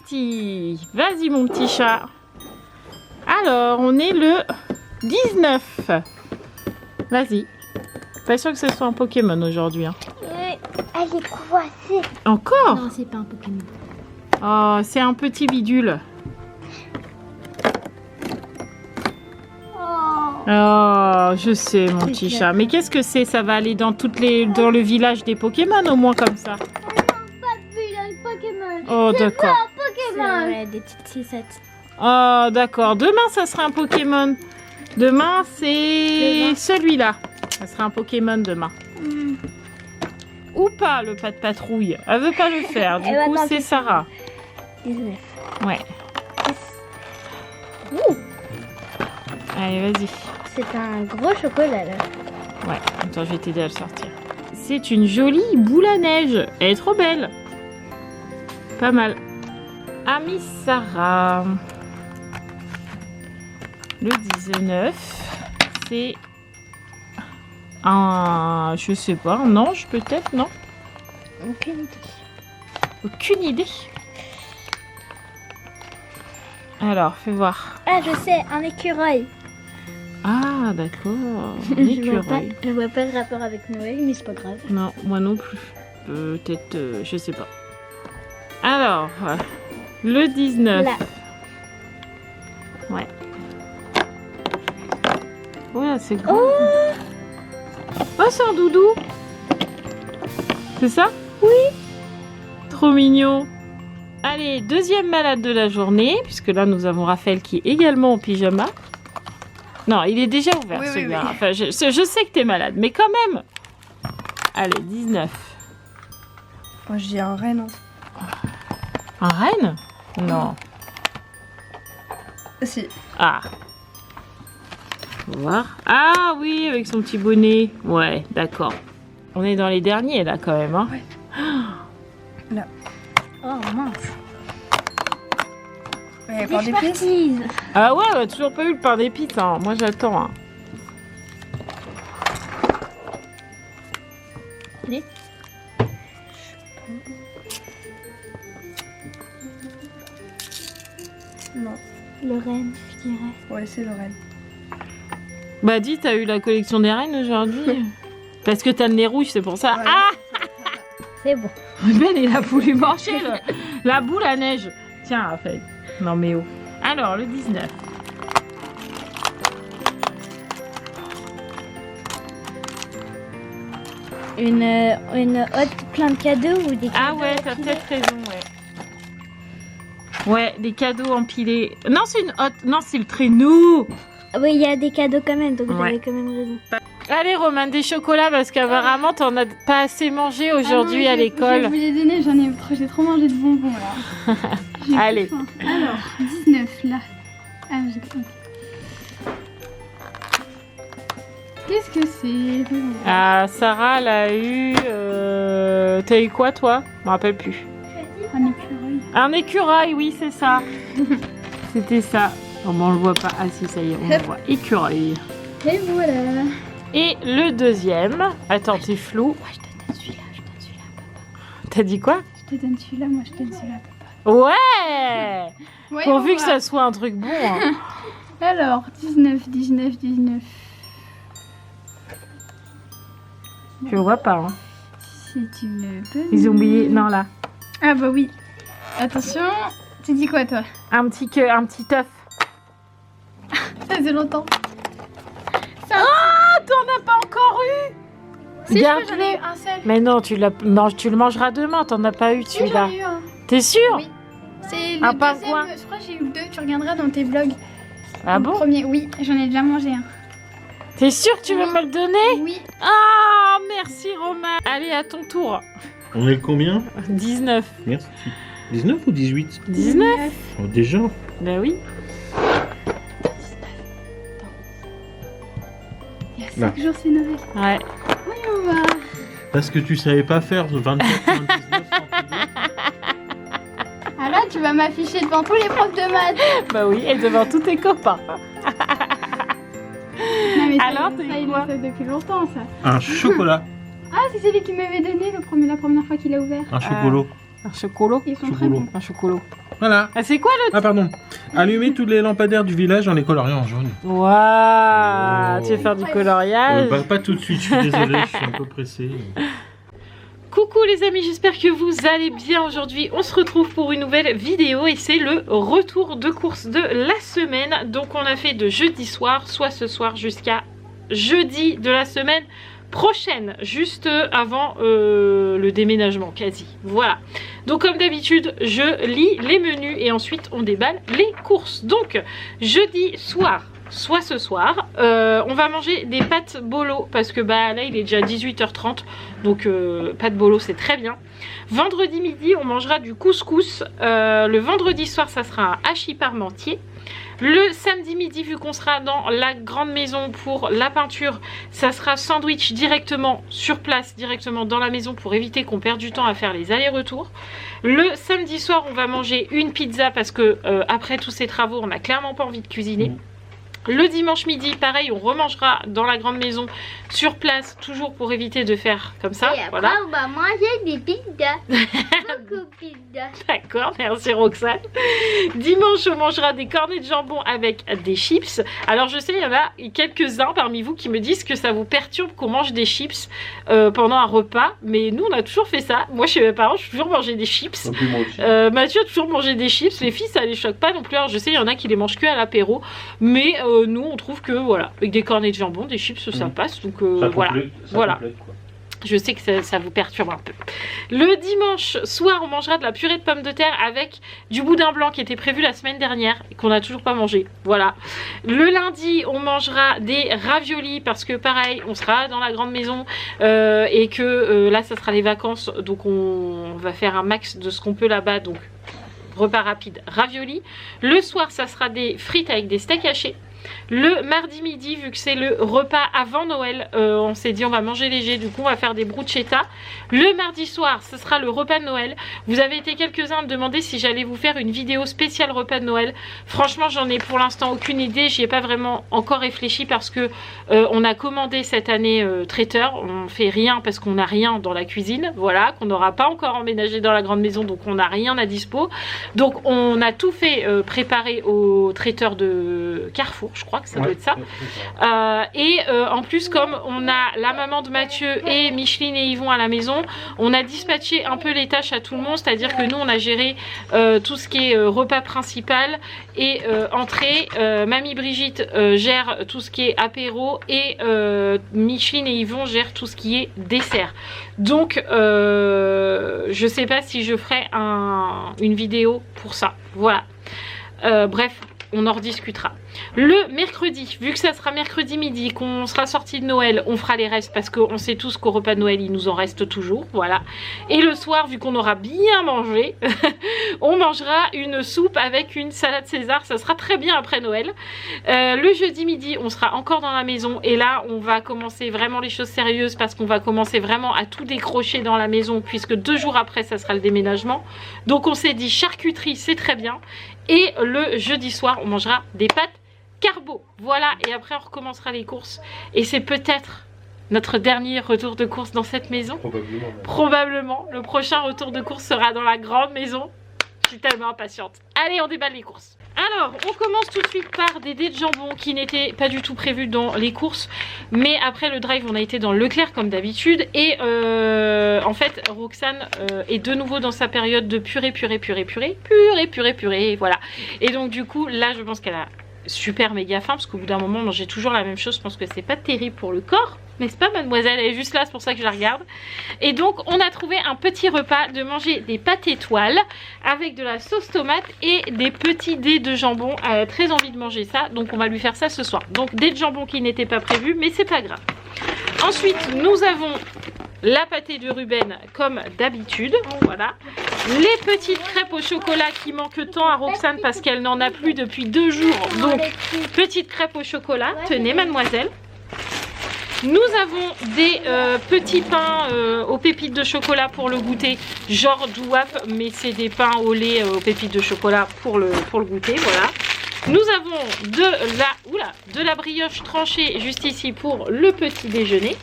parti. Vas-y mon petit chat. Alors, on est le 19. Vas-y. Pas sûr que ce soit un Pokémon aujourd'hui. Hein. Allez, croisez. Encore? Non, c'est pas un Pokémon. Oh, c'est un petit bidule. Oh, je sais mon petit chat. Mais qu'est-ce que c'est? Ça va aller dans dans le village des Pokémon au moins comme ça. Pokémon. Oh, d'accord. Ouais, des petites cisettes. Oh, d'accord. Demain, ça sera un Pokémon. Demain, c'est celui-là. Ça sera un Pokémon demain. Ou pas, le pas de patrouille. Elle veut pas le faire. Du coup, c'est Sarah. 19. Ouais. Allez, vas-y. C'est un gros chocolat là. Ouais, attends, je vais t'aider à le sortir. C'est une jolie boule à neige. Elle est trop belle. Pas mal. Ami Sarah. Le 19, c'est un... Je sais pas, un ange peut-être, non? Aucune idée. Aucune idée. Alors, fais voir. Ah, je sais, un écureuil. Ah, d'accord. Je vois pas le rapport avec Noël, mais c'est pas grave. Non, moi non plus. Peut-être, je sais pas. Alors, le 19. Là. Ouais. Ouais, c'est grand. Oh, c'est un doudou. C'est ça? Oui. Trop mignon. Allez, deuxième malade de la journée, puisque là, nous avons Raphaël qui est également en pyjama. Non, il est déjà ouvert, celui-là. Oui. Enfin, je sais que t'es malade, mais quand même. Allez, 19. Moi, je dis un renne. Un renne? Non. Si. Ah. Faut voir. Ah oui, avec son petit bonnet. Ouais, d'accord. On est dans les derniers, là, quand même. Hein. Ouais. Là. Oh mince. Ouais, pain d'épices. Ah ouais, on a toujours pas eu le pain d'épices. Hein. Moi, j'attends. Hein. Allez. Non. Lorraine, je dirais. Ouais, c'est Lorraine. Bah dis, t'as eu la collection des reines aujourd'hui? Parce que t'as le nez rouge, c'est pour ça. Ouais. Ah, C'est bon. Ben, il a voulu manger la boule à neige. Tiens, Raphaël. Non mais oh. Alors, le 19. Une hotte plein de cadeaux ou des cadeaux? Ah ouais, t'as peut-être raison, ouais. Ouais, des cadeaux empilés. Non, c'est une hotte. Non, c'est le traîneau. Oui, il y a des cadeaux quand même, donc vous Ouais. avez quand même raison. Allez, Romain, des chocolats parce qu'apparemment, t'en as pas assez mangé aujourd'hui à Je l'école. vous les donner, j'ai trop mangé de bonbons là. J'ai plus Allez. faim. Alors, 19 là. Ah, j'ai compris. Qu'est-ce que c'est? Ah, Sarah, elle a eu... T'as eu quoi, toi? Je me rappelle plus. Un écureuil. Un écureuil, oui, c'est ça. C'était ça. Oh, bon, on le voit pas. Ah si, ça y est, on le voit. Écureuil. Et voilà. Et le deuxième... Attends, t'es flou. Moi, je te donne celui-là, je te donne celui-là, papa. T'as dit quoi? Je te donne celui-là, moi, je te donne celui-là, papa. Ouais, Ouais, pourvu on que va. ça soit un truc bon. Hein. Alors, 19, 19, 19. Je vois pas. Hein. C'est une bonne... Ils ont oublié... Non, là. Ah bah oui. Attention. Tu dis quoi, toi? Un petit œuf. Ça faisait longtemps. Ah, t'en as pas encore eu? Si, Garde-le. j'en ai eu un seul. Mais non, tu le mangeras demain. T'en as pas eu Si, celui-là. j'en ai eu un. T'es sûr? Oui. C'est Un le pingouin. deuxième. Je crois que j'ai eu le 2. Tu regarderas dans tes vlogs. Ah Le bon? premier, oui. J'en ai déjà mangé un. T'es sûr que tu veux me le donner? Oui. Ah, merci Romain. Allez, à ton tour. On est combien? 19. Merci. 19 ou 18? 19? Oh, déjà? Ben oui. Il y a 5 Là. jours, c'est Noël. Ouais. Oui, on va. Parce que tu savais pas faire 24, 19, 32. Ah là, tu vas m'afficher devant tous les profs de maths. Bah oui, et devant tous tes copains. Non, mais Alors, ça, t'as eu ça, il quoi? le fait depuis longtemps, ça. Un chocolat. Ah, c'est celui qui m'avait donné la première fois qu'il a ouvert. Un chocolat. Un chocolat. Ils sont très Chocolat. bons. Un chocolat. Voilà. Ah, c'est quoi le... Ah pardon. Allumer tous les lampadaires du village en les coloriant en jaune. Waouh, Oh. tu veux faire du coloriage? Pas tout de suite, je suis désolé, je suis un peu pressé. Coucou les amis, j'espère que vous allez bien. Aujourd'hui on se retrouve pour une nouvelle vidéo et c'est le retour de course de la semaine. Donc on a fait de jeudi soir, soit ce soir jusqu'à jeudi de la semaine prochaine, juste avant le déménagement quasi. Voilà, donc comme d'habitude je lis les menus et ensuite on déballe les courses. Donc jeudi soir, soit ce soir, on va manger des pâtes bolo parce que bah là il est déjà 18h30, donc pâtes bolo c'est très bien. Vendredi midi on mangera du couscous. Le vendredi soir ça sera un hachis parmentier. Le samedi midi, vu qu'on sera dans la grande maison pour la peinture, ça sera sandwich directement sur place, directement dans la maison pour éviter qu'on perde du temps à faire les allers-retours. Le samedi soir, on va manger une pizza parce que après tous ces travaux, on n'a clairement pas envie de cuisiner. Le dimanche midi, pareil, on remangera dans la grande maison sur place, toujours pour éviter de faire comme ça. Et après, voilà. on va manger des pizzas. Beaucoup de pizzas. D'accord, merci Roxane. Dimanche, on mangera des cornets de jambon avec des chips. Alors je sais, il y en a quelques-uns parmi vous qui me disent que ça vous perturbe qu'on mange des chips pendant un repas. Mais nous, on a toujours fait ça. Moi, chez mes parents, je toujours mangé des chips. Mathieu a toujours mangé des chips. Les filles, ça les choque pas non plus. Alors je sais, il y en a qui les mangent que à l'apéro. Mais nous, on trouve que voilà, avec des cornets de jambon, des chips, ça passe. Donc voilà. Complète, quoi. Je sais que ça vous perturbe un peu. Le dimanche soir, on mangera de la purée de pommes de terre avec du boudin blanc qui était prévu la semaine dernière et qu'on n'a toujours pas mangé. Voilà. Le lundi, on mangera des raviolis parce que pareil, on sera dans la grande maison et que là, ça sera les vacances. Donc on va faire un max de ce qu'on peut là-bas. Donc repas rapide, raviolis. Le soir, ça sera des frites avec des steaks hachés. Le mardi midi, vu que c'est le repas avant Noël, on s'est dit on va manger léger, du coup on va faire des bruschetta. Le mardi soir, ce sera le repas de Noël. Vous avez été quelques-uns à me demander si j'allais vous faire une vidéo spéciale repas de Noël. Franchement, j'en ai pour l'instant aucune idée, j'y ai pas vraiment encore réfléchi parce que on a commandé cette année traiteur. On fait rien parce qu'on n'a rien dans la cuisine, voilà, qu'on n'aura pas encore emménagé dans la grande maison, donc on n'a rien à dispo. Donc on a tout fait préparer au traiteur de Carrefour. Je crois que ça doit être ça. En plus, comme on a la maman de Mathieu et Micheline et Yvon à la maison, on a dispatché un peu les tâches à tout le monde. C'est-à-dire que nous, on a géré tout ce qui est repas principal et entrée. Mamie Brigitte gère tout ce qui est apéro et Micheline et Yvon gèrent tout ce qui est dessert. Donc, je sais pas si je ferai une vidéo pour ça. Voilà. Bref. On en rediscutera. Le mercredi, vu que ça sera mercredi midi, qu'on sera sorti de Noël, on fera les restes parce qu'on sait tous qu'au repas de Noël, il nous en reste toujours. Voilà. Et le soir, vu qu'on aura bien mangé, on mangera une soupe avec une salade César. Ça sera très bien après Noël. Le jeudi midi, on sera encore dans la maison. Et là, on va commencer vraiment les choses sérieuses parce qu'on va commencer vraiment à tout décrocher dans la maison puisque 2 jours après, ça sera le déménagement. Donc, on s'est dit charcuterie, c'est très bien. Et le jeudi soir, on mangera des pâtes carbo. Voilà, et après on recommencera les courses. Et c'est peut-être notre dernier retour de course dans cette maison. Probablement. Probablement. Le prochain retour de course sera dans la grande maison. Je suis tellement impatiente. Allez, on déballe les courses. Alors, on commence tout de suite par des dés de jambon qui n'étaient pas du tout prévus dans les courses. Mais après le drive, on a été dans Leclerc comme d'habitude. Et en fait, Roxane est de nouveau dans sa période de purée. Voilà. Et donc du coup, là, je pense qu'elle a super méga faim. Parce qu'au bout d'un moment, manger toujours la même chose, je pense que c'est pas terrible pour le corps. N'est-ce pas, mademoiselle? Elle est juste là, c'est pour ça que je la regarde. Et donc, on a trouvé un petit repas de manger des pâtes étoiles avec de la sauce tomate et des petits dés de jambon. Elle a très envie de manger ça, donc on va lui faire ça ce soir. Donc, dés de jambon qui n'étaient pas prévus, mais c'est pas grave. Ensuite, nous avons la pâtée de Ruben comme d'habitude. Voilà. Les petites crêpes au chocolat qui manquent tant à Roxane parce qu'elle n'en a plus depuis 2 jours. Donc, petites crêpes au chocolat. Tenez, mademoiselle. Nous avons des petits pains aux pépites de chocolat pour le goûter, genre douap, mais c'est des pains au lait aux pépites de chocolat pour le goûter, voilà. Nous avons de la brioche tranchée juste ici pour le petit déjeuner.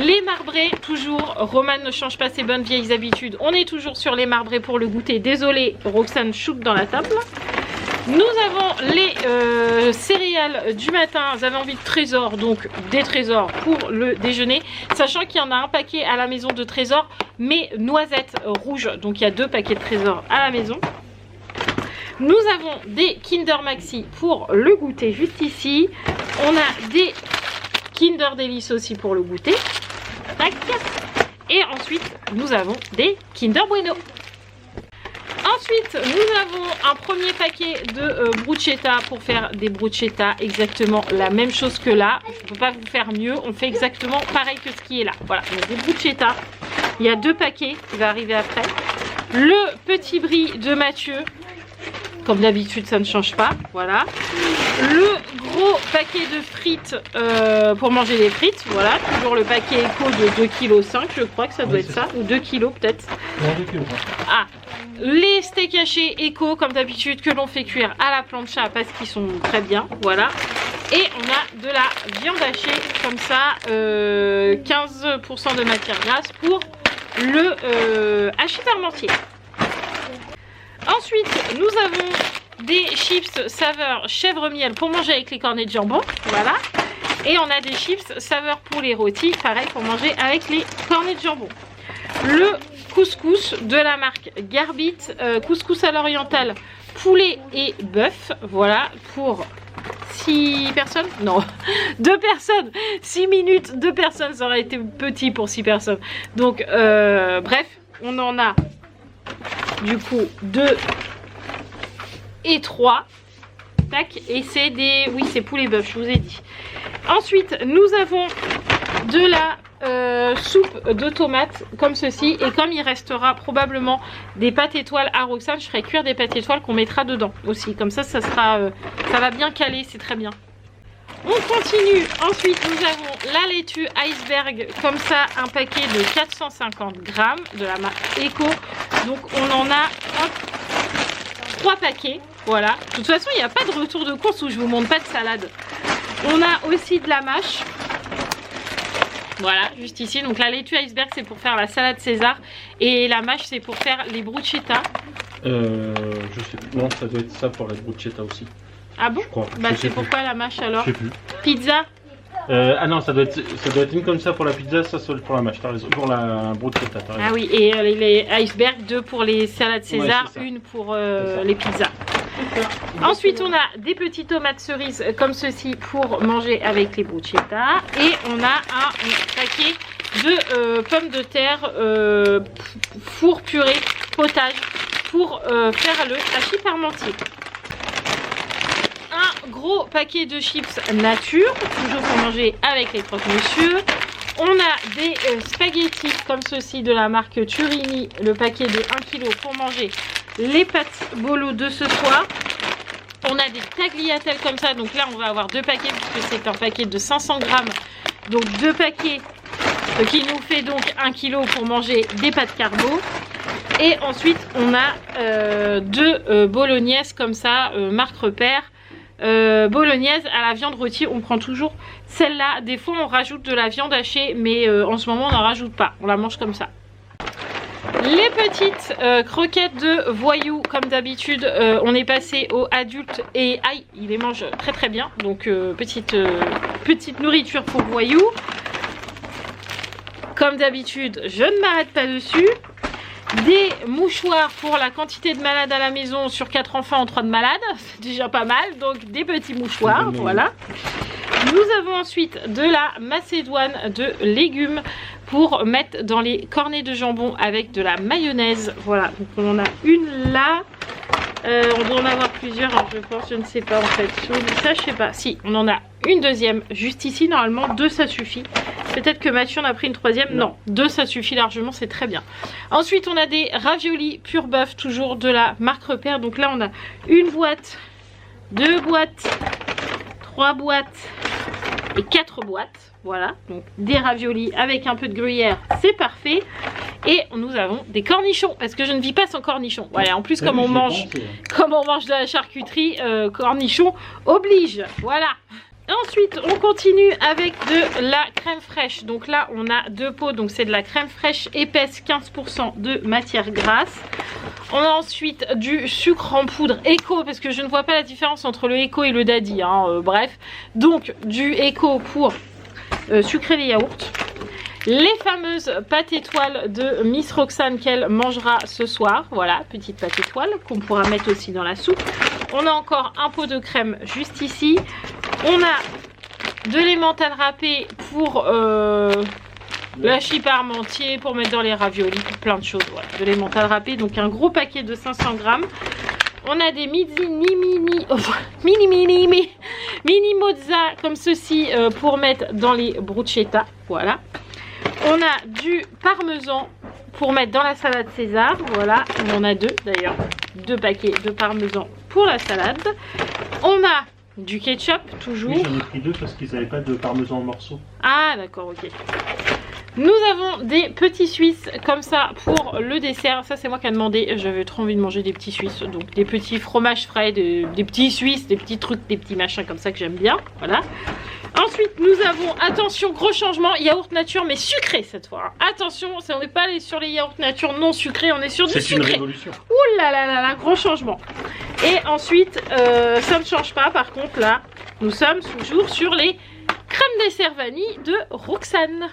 Les marbrés, toujours, Roman ne change pas ses bonnes vieilles habitudes. On est toujours sur les marbrés pour le goûter. Désolée, Roxane shoot dans la table. Nous avons les céréales du matin. Vous avez envie de trésors, donc des trésors pour le déjeuner. Sachant qu'il y en a un paquet à la maison de trésors, mais noisettes rouges. Donc il y a 2 paquets de trésors à la maison. Nous avons des Kinder Maxi pour le goûter juste ici. On a des Kinder Delice aussi pour le goûter. Tac. Et ensuite, nous avons des Kinder Bueno. Ensuite, nous avons un premier paquet de bruschetta pour faire des bruschetta. Exactement la même chose que là. Je ne peux pas vous faire mieux. On fait exactement pareil que ce qui est là. Voilà, on a des bruschetta. Il y a 2 paquets qui va arriver après. Le petit brie de Mathieu. Comme d'habitude, ça ne change pas. Voilà. Le gros paquet de frites pour manger des frites. Voilà. Toujours le paquet éco de 2,5 kg. Je crois que ça doit être ça. Ou 2 kg peut-être. Ah. Les steaks hachés éco, comme d'habitude, que l'on fait cuire à la plancha parce qu'ils sont très bien. Voilà. Et on a de la viande hachée, comme ça, 15% de matière grasse pour le hachis parmentier. Ensuite, nous avons des chips saveur chèvre miel pour manger avec les cornets de jambon. Voilà. Et on a des chips saveur poulet rôti, pareil pour manger avec les cornets de jambon. Le couscous de la marque Garbit, couscous à l'oriental, poulet et bœuf. Voilà, pour 6 personnes. Non, 2 personnes. 6 minutes, 2 personnes, ça aurait été petit pour 6 personnes. Donc, bref, on en a du coup 2 et 3. Tac, et c'est des... Oui, c'est poulet bœuf, je vous ai dit. Ensuite, nous avons de la soupe de tomates comme ceci. Et comme il restera probablement des pâtes étoiles à Roxane, je ferai cuire des pâtes étoiles qu'on mettra dedans aussi. Comme ça, ça va bien caler, c'est très bien. On continue. Ensuite, nous avons la laitue iceberg, comme ça, un paquet de 450 grammes de la marque Eco. Donc, on en a 3 paquets. Voilà. De toute façon, il n'y a pas de retour de course où je vous montre pas de salade. On a aussi de la mâche. Voilà, juste ici. Donc, la laitue iceberg, c'est pour faire la salade César. Et la mâche, c'est pour faire les bruschetta. Je sais plus. Non, ça doit être ça pour la bruschetta aussi. Ah bon? Je crois. Bah, c'est pourquoi la mâche alors? Je sais plus. Pizza? Ah non, ça doit être une comme ça pour la pizza, ça pour la mâche, t'as raison, pour la bruschetta, t'as raison. Ah oui, et les icebergs, 2 pour les salades César, ouais, 1 pour les pizzas. Ensuite, on a des petites tomates cerises comme ceci pour manger avec les bruschetta. Et on a un paquet de pommes de terre four purée potage pour faire le hachis parmentier. Un gros paquet de chips nature, toujours pour manger avec les croque-monsieur. On a des spaghettis comme ceci de la marque Turini, le paquet de 1 kg pour manger les pâtes bolo de ce soir. On a des tagliatelles comme ça, donc là on va avoir 2 paquets puisque c'est un paquet de 500 grammes. Donc 2 paquets qui nous fait donc 1 kg pour manger des pâtes carbo. Et ensuite on a 2 bolognaises comme ça, marque repère. Bolognaise à la viande rôtie, on prend toujours celle-là. Des fois on rajoute de la viande hachée, mais en ce moment on n'en rajoute pas, on la mange comme ça. Les petites croquettes de voyous, comme d'habitude, on est passé aux adultes et aïe, ils les mangent très très bien. Donc petite nourriture pour voyous. Comme d'habitude, je ne m'arrête pas dessus. Des mouchoirs pour la quantité de malades à la maison sur 4 enfants en 3 de malades, c'est déjà pas mal, donc des petits mouchoirs, voilà. Nous avons ensuite de la macédoine de légumes pour mettre dans les cornets de jambon avec de la mayonnaise, voilà. Donc on en a une là, on doit en avoir plusieurs, alors je pense, je ne sais pas en fait, si on dit ça, je sais pas, si, on en a une deuxième juste ici, normalement 2 ça suffit. Peut-être que Mathieu en a pris une 3e. Non, 2 ça suffit largement, c'est très bien. Ensuite, on a des raviolis pur bœuf, toujours de la marque Repère. Donc là, on a une boîte, 2 boîtes, 3 boîtes et 4 boîtes. Voilà, donc des raviolis avec un peu de gruyère, c'est parfait. Et nous avons des cornichons, parce que je ne vis pas sans cornichons. Voilà, en plus, comme on mange de la charcuterie, cornichons oblige. Voilà. Ensuite, on continue avec de la crème fraîche. Donc là, on a 2 pots. Donc c'est de la crème fraîche épaisse, 15% de matière grasse. On a ensuite du sucre en poudre Eco, parce que je ne vois pas la différence entre le Eco et le Daddy. Bref, donc du Eco pour sucrer les yaourts. Les fameuses pâtes étoiles de Miss Roxane qu'elle mangera ce soir. Voilà, petite pâte étoile qu'on pourra mettre aussi dans la soupe. On a encore un pot de crème juste ici. On a de l'emmental râpé pour l'hachis parmentier, pour mettre dans les raviolis, pour plein de choses. Voilà, de l'emmental râpé, donc un gros paquet de 500 grammes. On a des mini mozza comme ceci pour mettre dans les bruschetta. Voilà. On a du parmesan pour mettre dans la salade César. Voilà, on en a 2 d'ailleurs. 2 paquets de parmesan pour la salade. On a du ketchup toujours. Oui, j'en ai pris 2 parce qu'ils n'avaient pas de parmesan en morceaux. Ah d'accord, ok. Nous avons des petits suisses comme ça pour le dessert. Ça c'est moi qui ai demandé, j'avais trop envie de manger des petits suisses. Donc des petits fromages frais, des petits suisses, des petits trucs, des petits machins comme ça que j'aime bien. Voilà. Ensuite nous avons, attention, gros changement, yaourt nature mais sucré cette fois. Attention, on n'est pas allé sur les yaourts nature non sucrés, on est sur du sucré. C'est une révolution. Ouh là là là là, gros changement. Et ensuite, ça ne change pas par contre là, nous sommes toujours sur les crèmes dessert vanille de Roxane.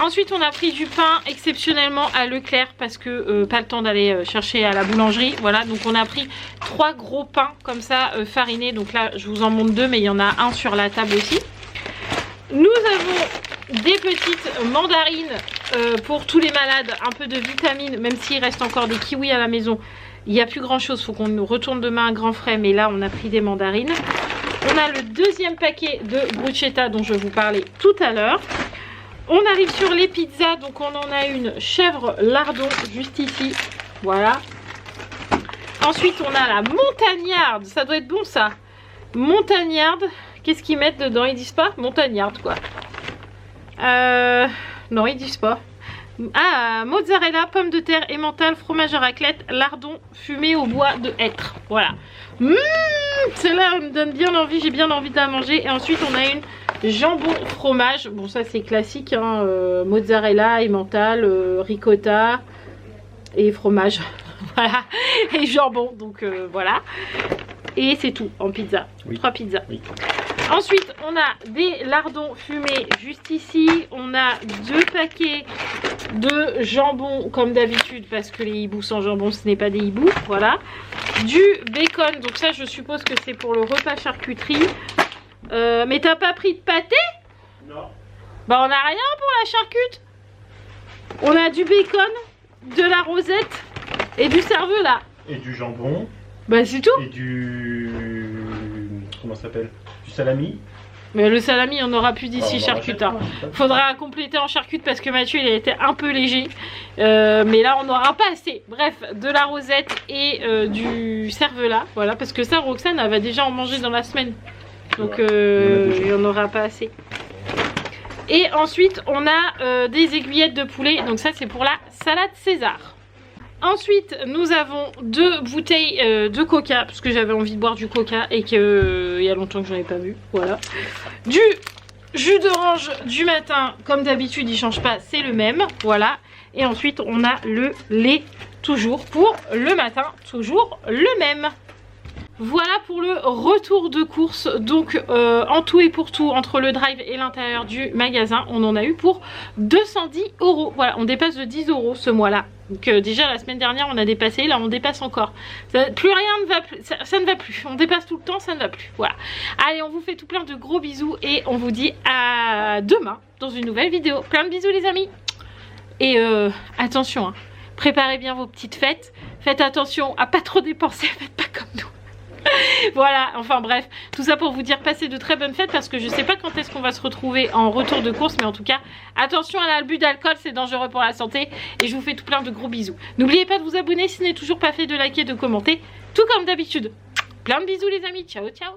Ensuite on a pris du pain exceptionnellement à Leclerc parce que pas le temps d'aller chercher à la boulangerie. Voilà, donc on a pris 3 gros pains comme ça farinés. Donc là je vous en montre 2 mais il y en a un sur la table aussi. Nous avons des petites mandarines pour tous les malades, un peu de vitamines, même s'il reste encore des kiwis à la maison. Il n'y a plus grand chose, il faut qu'on nous retourne demain à grand frais, mais là on a pris des mandarines. On a le deuxième paquet de bruschetta dont je vous parlais tout à l'heure. On arrive sur les pizzas, donc on en a une chèvre lardon juste ici, voilà. Ensuite on a la montagnarde, ça doit être bon ça. Montagnarde, qu'est-ce qu'ils mettent dedans? Ils disent pas? Montagnarde quoi. Non ils disent pas. Ah, mozzarella, pommes de terre, emmental, fromage à raclette, lardon fumé au bois de hêtre. Voilà. Celle-là me donne bien envie, j'ai bien envie de la manger. Et ensuite on a une jambon fromage. Bon ça c'est classique, hein, mozzarella, emmental, ricotta et fromage. Voilà. Et jambon, donc voilà. Et c'est tout en pizza. Oui. 3 pizzas. Oui. Ensuite, on a des lardons fumés juste ici. On a 2 paquets de jambon comme d'habitude parce que les hiboux sans jambon, ce n'est pas des hiboux. Voilà. Du bacon. Donc ça, je suppose que c'est pour le repas charcuterie. Mais t'as pas pris de pâté? Non. Bah, on n'a rien pour la charcute. On a du bacon, de la rosette et du cervelas. Et du jambon. Bah, c'est tout. Et du... Comment ça s'appelle? Du salami. Mais le salami, on n'aura plus d'ici charcute. Hein. Faudra compléter en charcute parce que Mathieu il a été un peu léger. Mais là on n'aura pas assez. Bref, de la rosette et du cervelas. Voilà, parce que ça Roxane elle va déjà en manger dans la semaine. Donc il n'y en aura pas assez. Et ensuite on a des aiguillettes de poulet. Donc ça c'est pour la salade César. Ensuite, nous avons 2 bouteilles de coca, parce que j'avais envie de boire du coca et qu'il y a longtemps que j'en ai pas bu. Voilà. Du jus d'orange du matin, comme d'habitude, il ne change pas, c'est le même. Voilà. Et ensuite, on a le lait, toujours pour le matin, toujours le même. Voilà pour le retour de course. Donc en tout et pour tout, entre le drive et l'intérieur du magasin, on en a eu pour 210 €. Voilà, on dépasse de 10 € ce mois-là. Donc déjà la semaine dernière on a dépassé, là on dépasse encore. Plus rien ne va plus, ça ne va plus. On dépasse tout le temps, ça ne va plus. Voilà. Allez, on vous fait tout plein de gros bisous et on vous dit à demain dans une nouvelle vidéo. Plein de bisous les amis. Et attention, hein, préparez bien vos petites fêtes. Faites attention à pas trop dépenser, faites pas comme nous. Voilà, enfin bref, tout ça pour vous dire passez de très bonnes fêtes parce que je sais pas quand est-ce qu'on va se retrouver en retour de course, mais en tout cas attention à l'abus d'alcool, c'est dangereux pour la santé et je vous fais tout plein de gros bisous. N'oubliez pas de vous abonner si ce n'est toujours pas fait, de liker, de commenter, tout comme d'habitude. Plein de bisous les amis, ciao ciao.